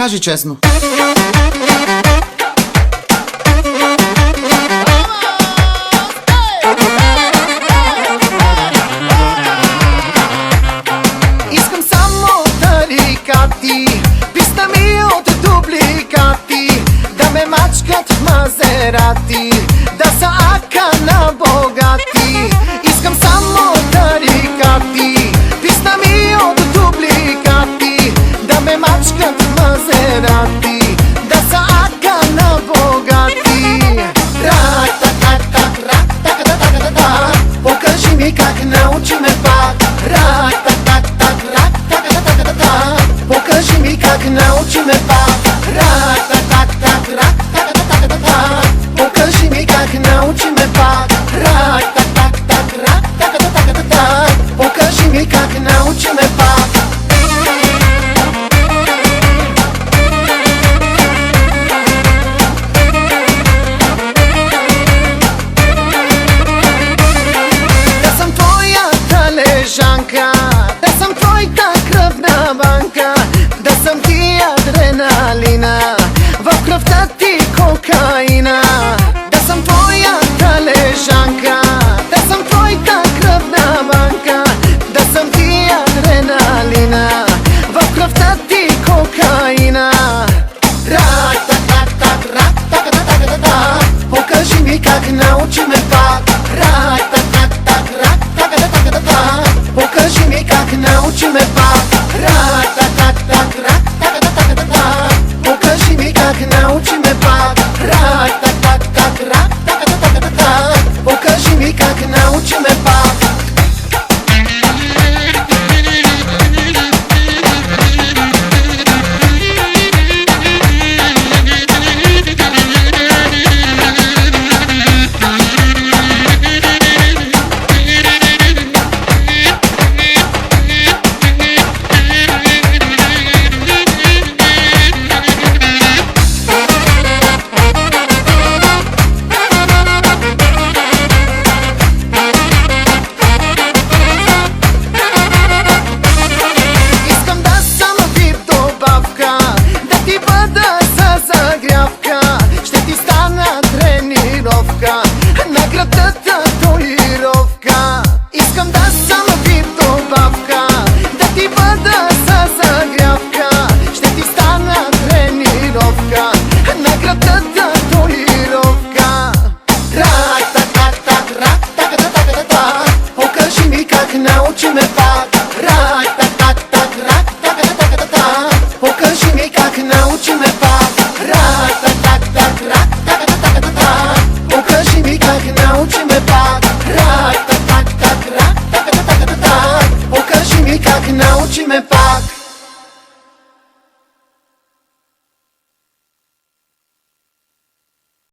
Кажи честно. Искам само тарикати, писта ми от дубликати, да ме мачкат в Мазерати, да са ака на богати. Искам само тарикати, писта ми от дубликати, да ме мачкат в Мазерати, да са ака на богати. Рак, так, так, так, рак, так, так, так, так, покажи ми как научи ме пак. Рак, так, так, так, рак, так, так, так, так, покажи ми как научи ме пак. Рак, так, так, так, рак, так, так, так, так, покажи ми как научи ме пак. Рак, так, так, так, рак, так, так, так, так, покажи ми как научи ме пак. Да съм твоята лежанка, да съм твоята кръвна банка, да съм ти адреналина, в кръвта ти кокаина. Да съм твоята лежанка, да съм твоята кръвна банка, да съм ти адреналина, в кръвта ти кокаина. Рак, так, так, так, рак, так, так, так, так, покажи ми как научи ме пак.